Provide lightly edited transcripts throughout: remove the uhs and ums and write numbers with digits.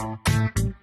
Welcome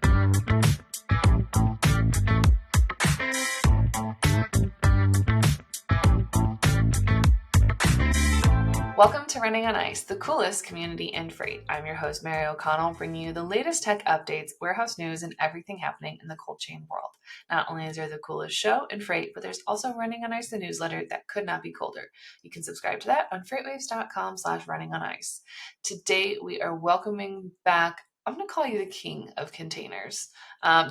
to Running on Ice, the coolest community in freight. I'm your host, Mary O'Connell, bringing you the latest tech updates, warehouse news, and everything happening in the cold chain world. Not only is there the coolest show in freight, but there's also Running on Ice, the newsletter that could not be colder. You can subscribe to that on freightwaves.com/runningonIce. Today, we are welcoming back, I'm going to call you the king of containers. Greg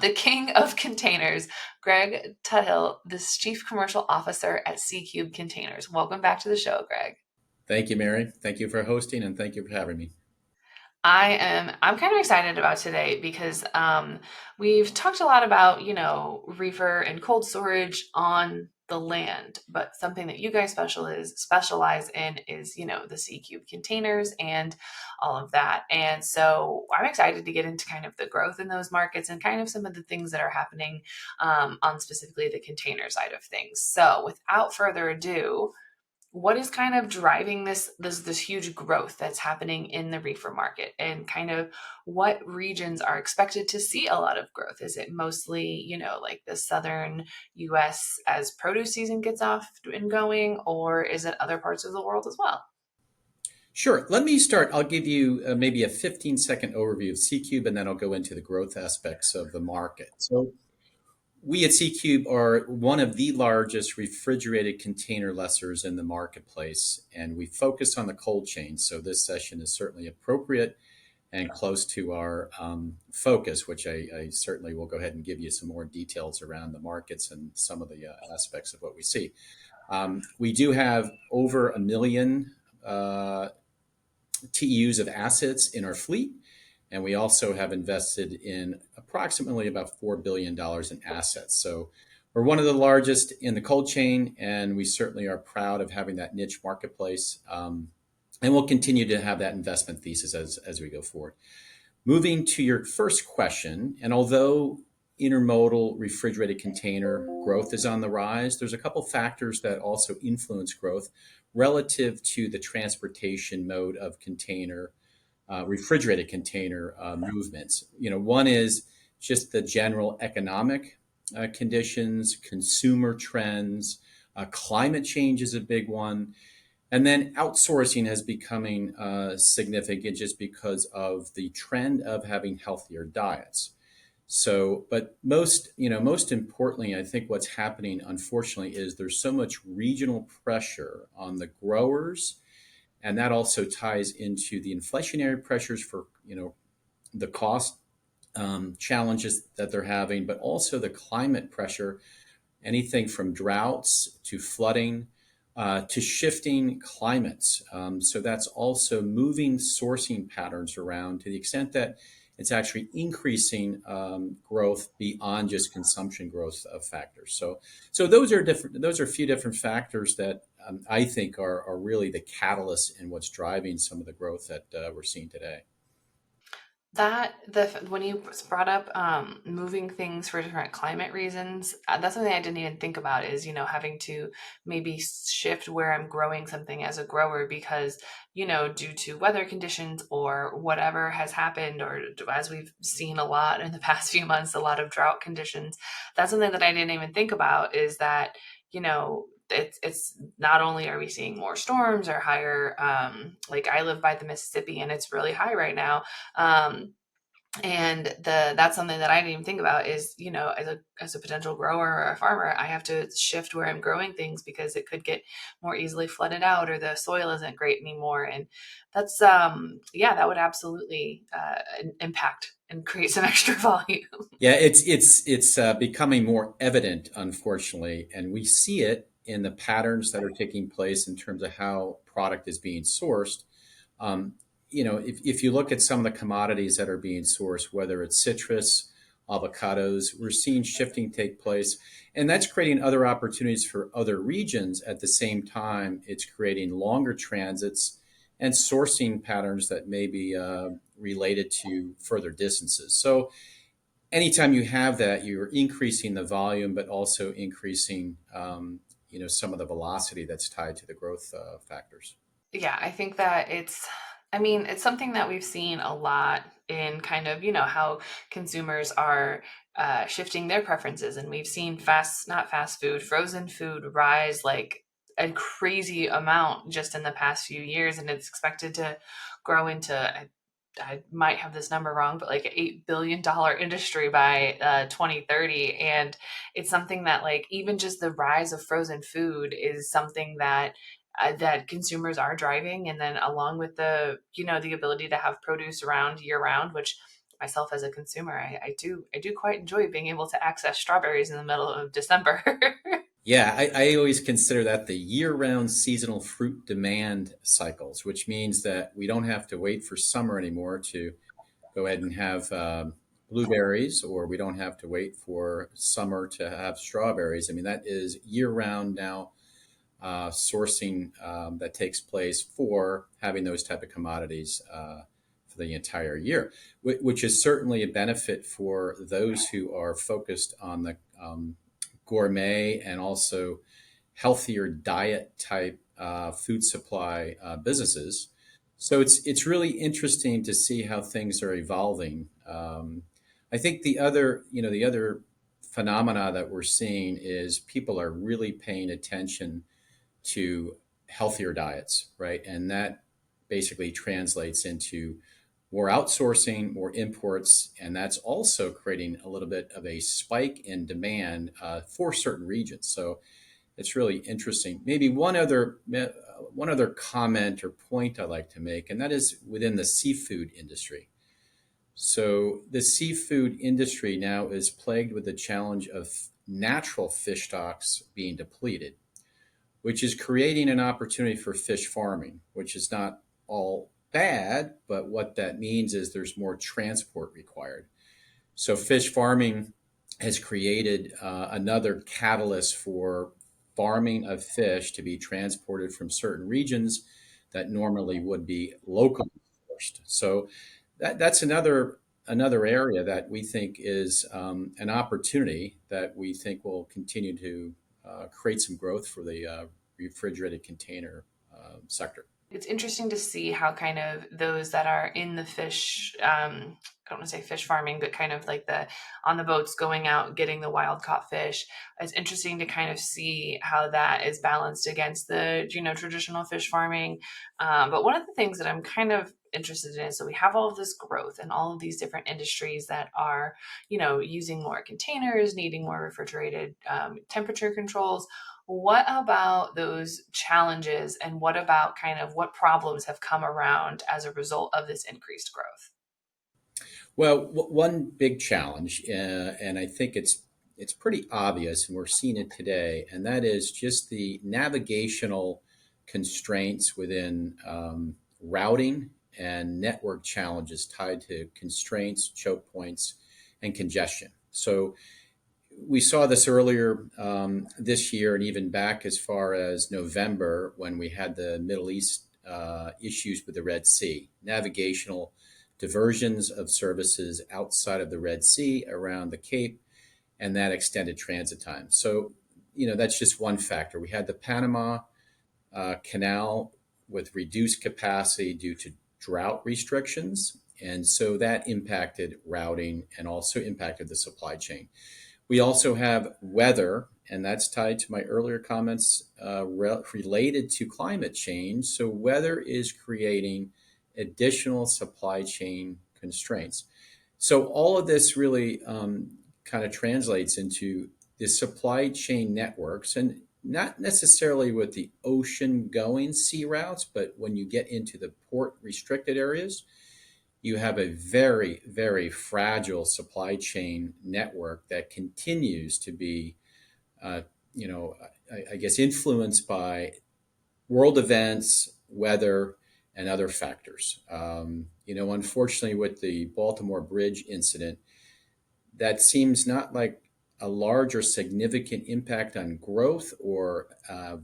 Tuthill, the Chief Commercial Officer at C-Cube Containers. Welcome back to the show, Greg. Thank you, Mary. Thank you for hosting, and thank you for having me. I'm kind of excited about today because we've talked a lot about, reefer and cold storage on the land, but something that you guys specialize in is, the C-Cube containers and all of that. And so I'm excited to get into kind of the growth in those markets and kind of some of the things that are happening on specifically the container side of things. So without further ado, what is kind of driving this huge growth that's happening in the reefer market, and kind of what regions are expected to see a lot of growth? Is it mostly, like the southern US as produce season gets off and going, or is it other parts of the world as well? Sure. Let me start. I'll give you maybe a 15-second overview of C-Cube, and then I'll go into the growth aspects of the market. So we at C-Cube are one of the largest refrigerated container lessors in the marketplace, and we focus on the cold chain. So this session is certainly appropriate and close to our focus, which I certainly will go ahead and give you some more details around the markets and some of the aspects of what we see. We do have over 1 million TEUs of assets in our fleet. And we also have invested in approximately about $4 billion in assets. So we're one of the largest in the cold chain, and we certainly are proud of having that niche marketplace. And we'll continue to have that investment thesis as we go forward. Moving to your first question, and although intermodal refrigerated container growth is on the rise, there's a couple factors that also influence growth relative to the transportation mode of refrigerated container movements. One is just the general economic conditions, consumer trends, climate change is a big one. And then outsourcing is becoming significant just because of the trend of having healthier diets. So, but most importantly, I think what's happening, unfortunately, is there's so much regional pressure on the growers. And that also ties into the inflationary pressures for, the cost challenges that they're having, but also the climate pressure, anything from droughts to flooding to shifting climates. So that's also moving sourcing patterns around to the extent that it's actually increasing growth beyond just consumption growth of factors. So those are different. Those are a few different factors that I think are really the catalyst in what's driving some of the growth that we're seeing today. When you brought up moving things for different climate reasons, that's something I didn't even think about, is having to maybe shift where I'm growing something as a grower because due to weather conditions or whatever has happened, or as we've seen a lot in the past few months, a lot of drought conditions. That's something that I didn't even think about, is that it's not only are we seeing more storms or higher, like I live by the Mississippi and it's really high right now. And that's something that I didn't even think about is, as a potential grower or a farmer, I have to shift where I'm growing things because it could get more easily flooded out or the soil isn't great anymore. And that's, that would absolutely impact and create some extra volume. Yeah, it's becoming more evident, unfortunately, and we see it in the patterns that are taking place in terms of how product is being sourced. If you look at some of the commodities that are being sourced, whether it's citrus, avocados, we're seeing shifting take place. And that's creating other opportunities for other regions. At the same time, it's creating longer transits and sourcing patterns that may be related to further distances. So anytime you have that, you're increasing the volume, but also increasing some of the velocity that's tied to the growth factors. Yeah, I think that it's something that we've seen a lot in kind of, you know, how consumers are shifting their preferences. And we've seen not fast food, frozen food rise like a crazy amount just in the past few years. And it's expected to grow into, I might have this number wrong, but like an $8 billion industry by 2030. And it's something that, like, even just the rise of frozen food is something that consumers are driving. And then along with the, you know, the ability to have produce around year round, which myself as a consumer, I do quite enjoy being able to access strawberries in the middle of December. Yeah, I always consider that the year-round seasonal fruit demand cycles, which means that we don't have to wait for summer anymore to go ahead and have blueberries, or we don't have to wait for summer to have strawberries. I mean, that is year-round now sourcing that takes place for having those type of commodities for the entire year, which is certainly a benefit for those who are focused on the gourmet and also healthier diet type food supply businesses. So it's really interesting to see how things are evolving. I think the other phenomena that we're seeing is people are really paying attention to healthier diets, right? And that basically translates into more outsourcing, more imports, and that's also creating a little bit of a spike in demand for certain regions. So it's really interesting. Maybe one other comment or point I'd like to make, and that is within the seafood industry. So the seafood industry now is plagued with the challenge of natural fish stocks being depleted, which is creating an opportunity for fish farming, which is not all bad, but what that means is there's more transport required. So fish farming has created another catalyst for farming of fish to be transported from certain regions that normally would be locally sourced. So that's another area that we think is an opportunity that we think will continue to create some growth for the refrigerated container sector. It's interesting to see how kind of those that are in the fish, I don't want to say fish farming, but kind of like the on the boats going out getting the wild caught fish. It's interesting to kind of see how that is balanced against the, you know, traditional fish farming. But one of the things that I'm kind of interested in is, so we have all of this growth and all of these different industries that are, you know, using more containers, needing more refrigerated temperature controls. What about those challenges, and what about kind of what problems have come around as a result of this increased growth? Well, one big challenge, and I think it's pretty obvious, and we're seeing it today, and that is just the navigational constraints within routing and network challenges tied to constraints, choke points, and congestion. So we saw this earlier this year, and even back as far as November when we had the Middle East issues with the Red Sea, navigational diversions of services outside of the Red Sea around the Cape, and that extended transit time. So, that's just one factor. We had the Panama Canal with reduced capacity due to drought restrictions. And so that impacted routing and also impacted the supply chain. We also have weather, and that's tied to my earlier comments related to climate change. So weather is creating additional supply chain constraints. So all of this really kind of translates into the supply chain networks, and not necessarily with the ocean going sea routes, but when you get into the port restricted areas, you have a very, very fragile supply chain network that continues to be, uh, I guess, influenced by world events, weather, and other factors. Unfortunately, with the Baltimore Bridge incident, that seems not like a large or significant impact on growth or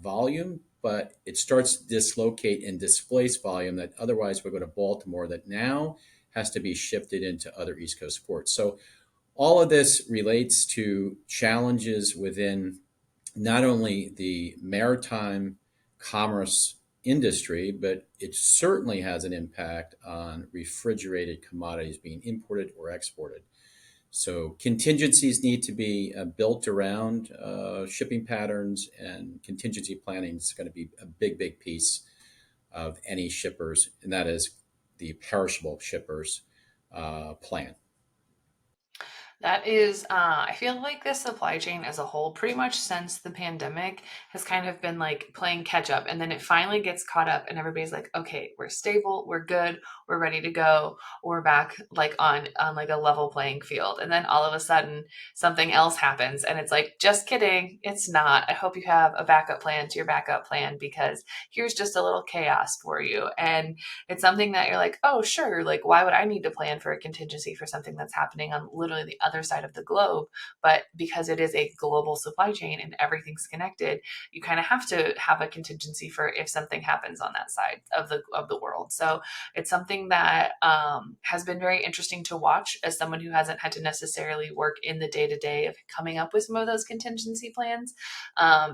volume, but it starts to dislocate and displace volume that otherwise would go to Baltimore that now has to be shifted into other East Coast ports. So all of this relates to challenges within not only the maritime commerce industry, but it certainly has an impact on refrigerated commodities being imported or exported. So contingencies need to be built around shipping patterns, and contingency planning is going to be a big piece of any shippers, and that is the perishable shippers plan. That is, I feel like the supply chain as a whole, pretty much since the pandemic, has kind of been like playing catch up. And then it finally gets caught up, and everybody's like, okay, we're stable, we're good, we're ready to go, we're back like on like a level playing field. And then all of a sudden, something else happens, and it's like, just kidding, it's not. I hope you have a backup plan to your backup plan, because here's just a little chaos for you. And it's something that you're like, oh, sure, like, why would I need to plan for a contingency for something that's happening on literally the other side of the globe? But because it is a global supply chain and everything's connected, you kind of have to have a contingency for if something happens on that side of the world. So it's something that has been very interesting to watch as someone who hasn't had to necessarily work in the day to day of coming up with some of those contingency plans,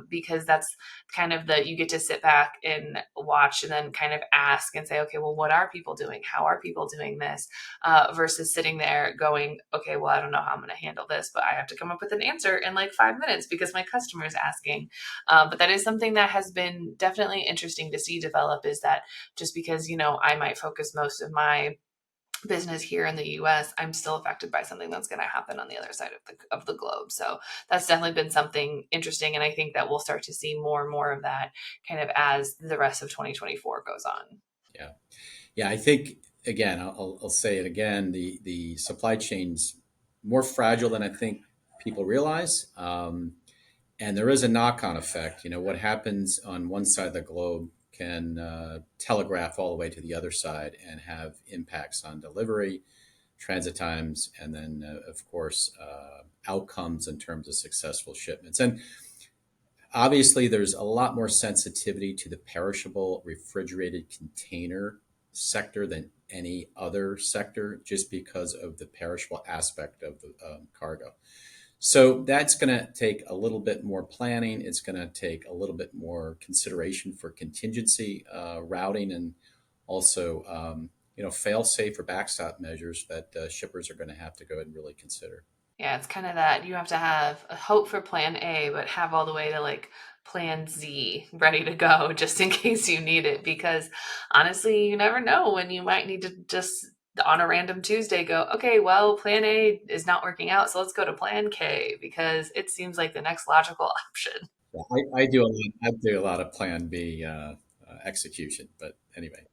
because that's kind of the, you get to sit back and watch and then kind of ask and say, okay, well, what are people doing? How are people doing this? Versus sitting there going, okay, well, I don't know how I'm going to handle this, but I have to come up with an answer in like 5 minutes because my customer is asking. But that is something that has been definitely interesting to see develop, is that just because, I might focus most of my business here in the US, I'm still affected by something that's going to happen on the other side of the globe. So that's definitely been something interesting, and I think that we'll start to see more and more of that kind of as the rest of 2024 goes on. Yeah, yeah. I think again, I'll say it again. The supply chain's more fragile than I think people realize, and there is a knock-on effect. What happens on one side of the globe can telegraph all the way to the other side and have impacts on delivery, transit times, and then, of course, outcomes in terms of successful shipments. And obviously, there's a lot more sensitivity to the perishable refrigerated container sector than any other sector, just because of the perishable aspect of the cargo. So that's going to take a little bit more planning. It's going to take a little bit more consideration for contingency routing, and also, fail-safe or backstop measures that shippers are going to have to go ahead and really consider. Yeah, it's kind of that you have to have a hope for plan A, but have all the way to like plan Z ready to go just in case you need it. Because honestly, you never know when you might need to just on a random Tuesday go, okay, well, plan A is not working out, so let's go to plan K because it seems like the next logical option. Yeah, I do a lot of Plan B execution, but anyway.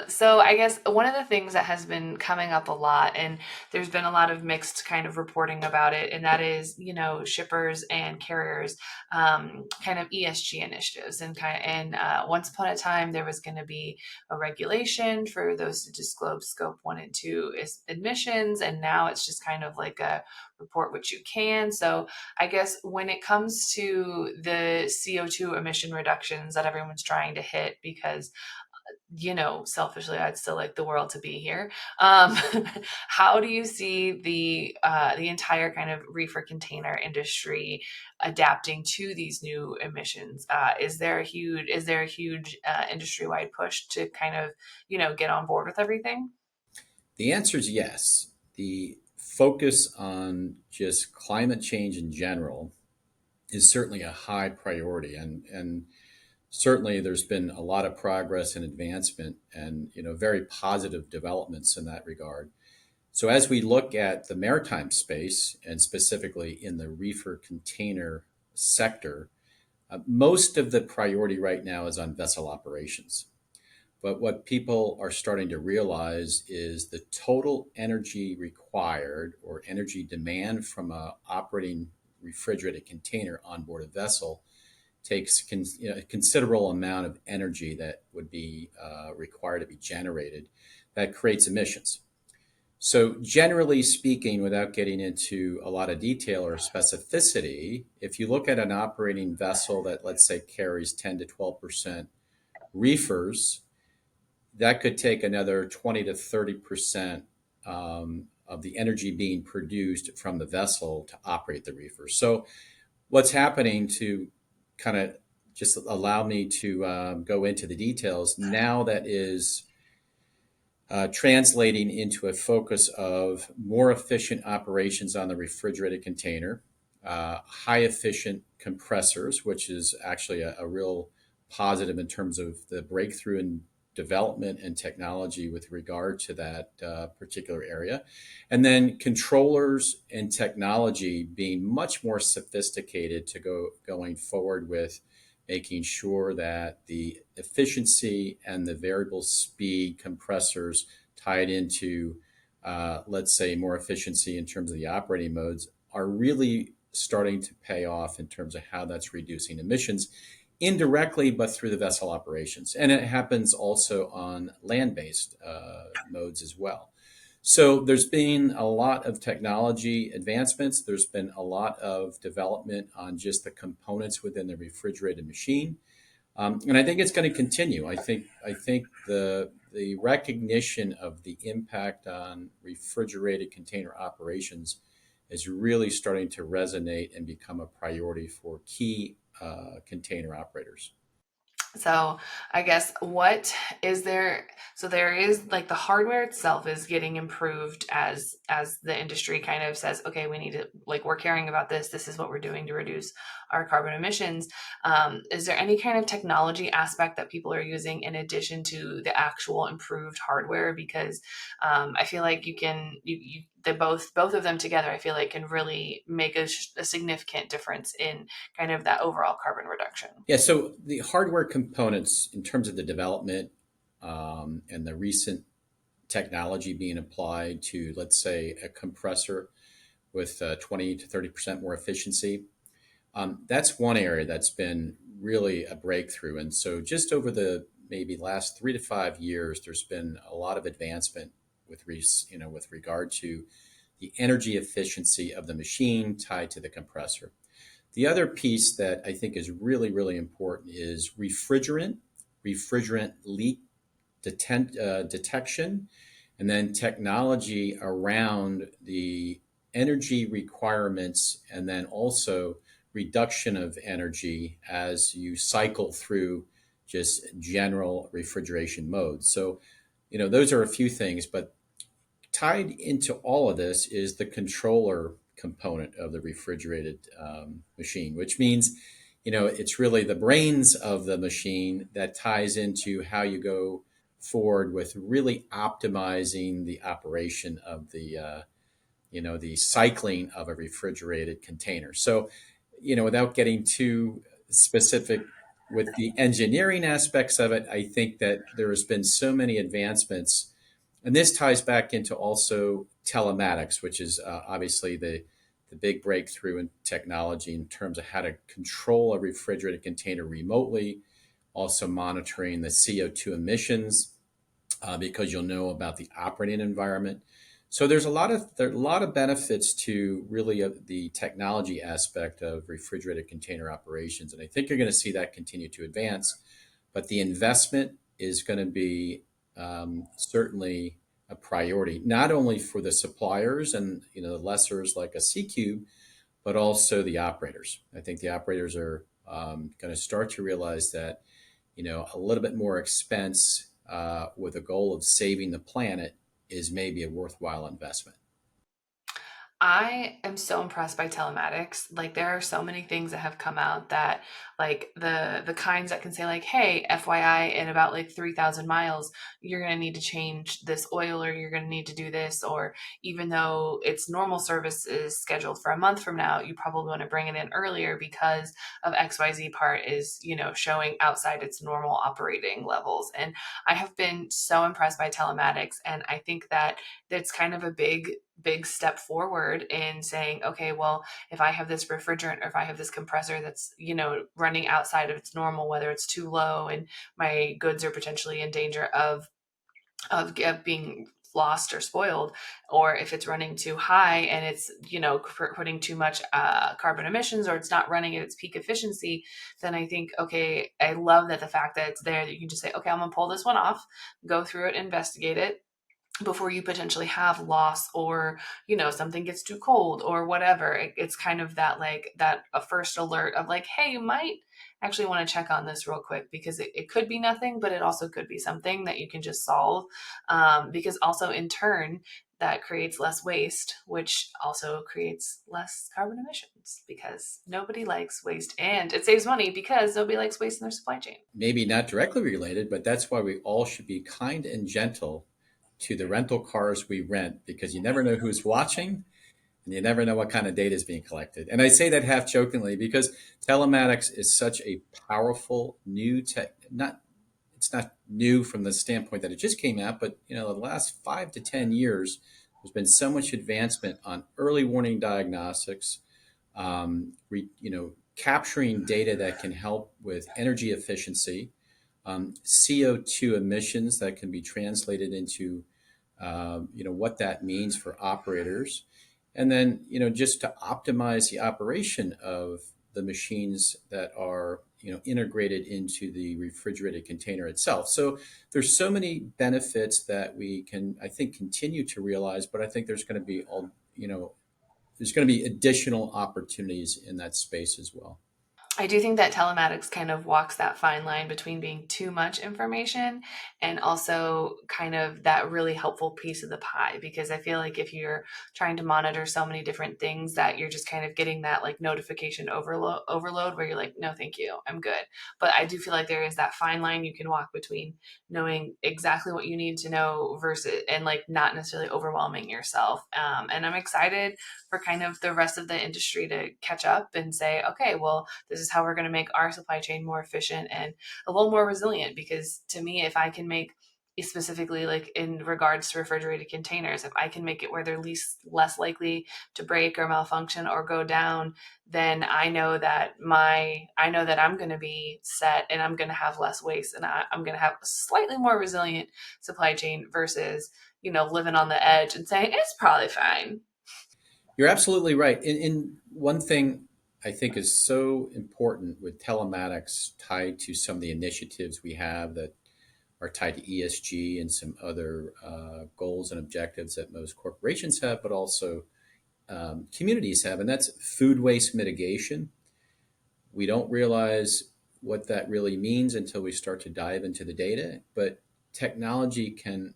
So I guess one of the things that has been coming up a lot, and there's been a lot of mixed kind of reporting about it, and that is, shippers and carriers, kind of ESG initiatives, and once upon a time there was going to be a regulation for those to disclose scope 1 and 2 emissions, and now it's just kind of like a report which you can. So I guess when it comes to the CO2 emission reductions that everyone's trying to hit, because selfishly, I'd still like the world to be here. How do you see the entire kind of reefer container industry adapting to these new emissions? Is there a huge industry wide push to kind of get on board with everything? The answer is yes. The focus on just climate change in general is certainly a high priority, and certainly there's been a lot of progress and advancement, and very positive developments in that regard. So as we look at the maritime space, and specifically in the reefer container sector, most of the priority right now is on vessel operations. But what people are starting to realize is the total energy required, or energy demand, from a operating refrigerated container on board a vessel takes a considerable amount of energy that would be required to be generated, that creates emissions. So generally speaking, without getting into a lot of detail or specificity, if you look at an operating vessel that, let's say, carries 10 to 12% reefers, that could take another 20 to 30% of the energy being produced from the vessel to operate the reefer. So what's happening, to kind of just allow me to go into the details. Now that is translating into a focus of more efficient operations on the refrigerated container, high efficient compressors, which is actually a real positive in terms of the breakthrough in development and technology with regard to that particular area. And then controllers and technology being much more sophisticated to going forward with making sure that the efficiency and the variable speed compressors tied into, let's say, more efficiency in terms of the operating modes are really starting to pay off in terms of how that's reducing emissions indirectly, but through the vessel operations. And it happens also on land-based modes as well. So there's been a lot of technology advancements. There's been a lot of development on just the components within the refrigerated machine, and I think it's going to continue. I think the recognition of the impact on refrigerated container operations is really starting to resonate and become a priority for key container operators. So I guess what is there? So there is like the hardware itself is getting improved as the industry kind of says, okay, we need to like we're caring about this. This is what we're doing to reduce our carbon emissions. Is there any kind of technology aspect that people are using in addition to the actual improved hardware? Because I feel like you they both of them together. I feel like can really make a significant difference in kind of that overall carbon reduction. Yeah, so the hardware components in terms of the development and the recent technology being applied to, let's say, a compressor with 20 to 30% more efficiency, that's one area that's been really a breakthrough. And so just over the maybe last 3 to 5 years, there's been a lot of advancement with regard to the energy efficiency of the machine tied to the compressor. The other piece that I think is really, really important is refrigerant leak detection, and then technology around the energy requirements, and then also reduction of energy as you cycle through just general refrigeration modes. So, those are a few things, but tied into all of this is the controller component of the refrigerated machine, which means, it's really the brains of the machine that ties into how you go forward with really optimizing the operation of the cycling of a refrigerated container. So, without getting too specific with the engineering aspects of it, I think that there has been so many advancements, and this ties back into also telematics, which is obviously the big breakthrough in technology in terms of how to control a refrigerated container remotely, also monitoring the CO2 emissions because you'll know about the operating environment. So there's a lot of benefits to really the technology aspect of refrigerated container operations, and I think you're going to see that continue to advance. But the investment is going to be certainly a priority, not only for the suppliers and the lessors like a C Cube, but also the operators. I think the operators are going to start to realize that a little bit more expense with a goal of saving the planet is maybe a worthwhile investment. I am so impressed by telematics. Like there are so many things that have come out that like the kinds that can say like, hey, FYI, in about like 3,000 miles, you're going to need to change this oil or you're going to need to do this. Or even though its normal service is scheduled for a month from now, you probably want to bring it in earlier because of XYZ part is, showing outside its normal operating levels. And I have been so impressed by telematics. And I think that it's kind of a big step forward in saying, okay, well, if I have this refrigerant or if I have this compressor that's, running outside of its normal, whether it's too low and my goods are potentially in danger of being lost or spoiled, or if it's running too high and it's, putting too much carbon emissions or it's not running at its peak efficiency, then I think, okay, I love that the fact that it's there that you can just say, okay, I'm gonna pull this one off, go through it, investigate it, before you potentially have loss, or something gets too cold or whatever. It's kind of that, like, that a first alert of like, hey, you might actually want to check on this real quick, because it could be nothing, but it also could be something that you can just solve. Because also in turn, that creates less waste, which also creates less carbon emissions, because nobody likes waste, and it saves money because nobody likes waste in their supply chain. Maybe not directly related, but that's why we all should be kind and gentle to the rental cars we rent, because you never know who's watching and you never know what kind of data is being collected. And I say that half jokingly because telematics is such a powerful new tech. Not It's not new from the standpoint that it just came out, but the last 5 to 10 years, there's been so much advancement on early warning diagnostics, capturing data that can help with energy efficiency, CO2 emissions that can be translated into what that means for operators, and then just to optimize the operation of the machines that are integrated into the refrigerated container itself. So there's so many benefits that we can, I think, continue to realize, but I think there's going to be all there's going to be additional opportunities in that space as well. I do think that telematics kind of walks that fine line between being too much information and also kind of that really helpful piece of the pie. Because I feel like if you're trying to monitor so many different things, that you're just kind of getting that like notification overload where you're like, no, thank you, I'm good. But I do feel like there is that fine line you can walk between knowing exactly what you need to know versus, and like not necessarily overwhelming yourself. And I'm excited for kind of the rest of the industry to catch up and say, okay, well, this is how we're going to make our supply chain more efficient and a little more resilient. Because to me, if I can make, specifically like in regards to refrigerated containers, if I can make it where they're less likely to break or malfunction or go down, then I know that I'm going to be set, and I'm going to have less waste, and I'm going to have a slightly more resilient supply chain versus living on the edge and saying it's probably fine. You're absolutely right. In one thing I think is so important with telematics tied to some of the initiatives we have that are tied to ESG and some other goals and objectives that most corporations have, but also communities have, and that's food waste mitigation. We don't realize what that really means until we start to dive into the data, but technology can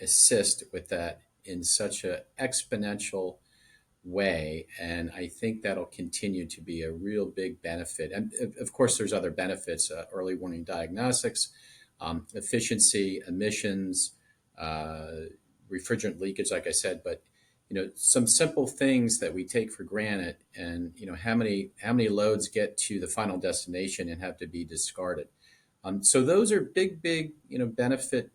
assist with that in such an exponential way. And I think that'll continue to be a real big benefit. And of course, there's other benefits, early warning diagnostics, efficiency, emissions, refrigerant leakage, like I said, but some simple things that we take for granted, and how many loads get to the final destination and have to be discarded. So those are big benefit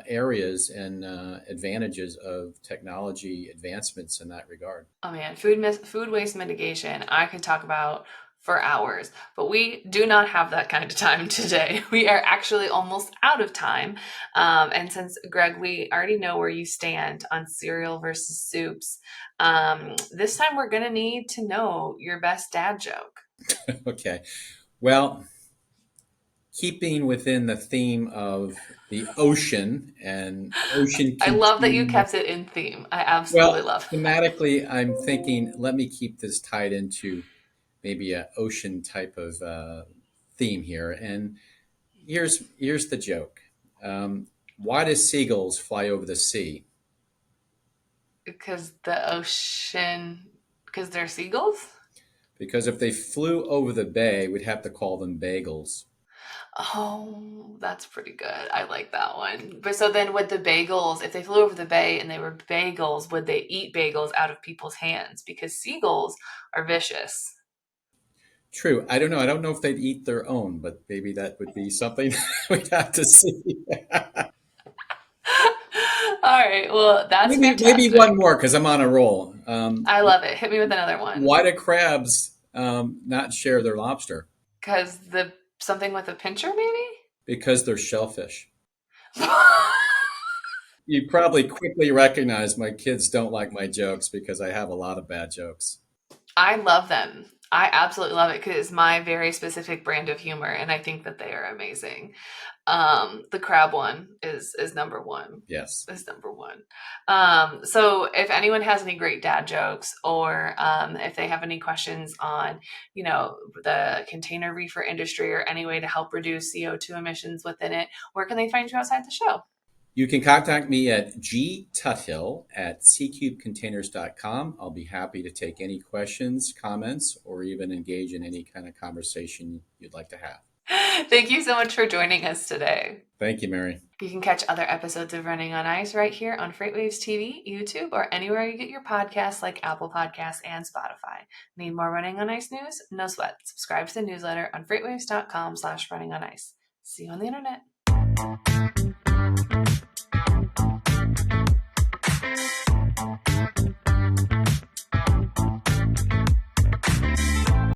areas and advantages of technology advancements in that regard. Oh man, food waste mitigation, I could talk about for hours, but we do not have that kind of time today. We are actually almost out of time. And since, Greg, we already know where you stand on cereal versus soups, this time we're going to need to know your best dad joke. Okay. Well, keeping within the theme of the ocean and ocean I love that you continue. kept it in theme. I absolutely Well, love it. thematically, I'm thinking, let me keep this tied into maybe a ocean type of theme here. And here's the joke. Why do seagulls fly over the sea? Because the ocean, because they're seagulls? Because if they flew over the bay, we'd have to call them bagels. Oh, that's pretty good. I like that one. But so then would the bagels, if they flew over the bay and they were bagels, would they eat bagels out of people's hands? Because seagulls are vicious. True. I don't know. I don't know if they'd eat their own, but maybe that would be something we'd have to see. All right. Well, that's Maybe one fantastic. more because I'm on a roll. I love it. Hit me with another one. Why do crabs not share their lobster? Because the something with a pincher, maybe? Because they're shellfish. You probably quickly recognize my kids don't like my jokes because I have a lot of bad jokes. I love them. I absolutely love it because it's my very specific brand of humor, and I think that they are amazing. The crab one is number one. Yes. Is number one. So if anyone has any great dad jokes, or if they have any questions on, the container reefer industry or any way to help reduce CO2 emissions within it, where can they find you outside the show? You can contact me at gtuthill@ccubecontainers.com. I'll be happy to take any questions, comments, or even engage in any kind of conversation you'd like to have. Thank you so much for joining us today. Thank you, Mary. You can catch other episodes of Running on Ice right here on FreightWaves TV, YouTube, or anywhere you get your podcasts like Apple Podcasts and Spotify. Need more Running on Ice news? No sweat. Subscribe to the newsletter on freightwaves.com/runningonIce. See you on the internet.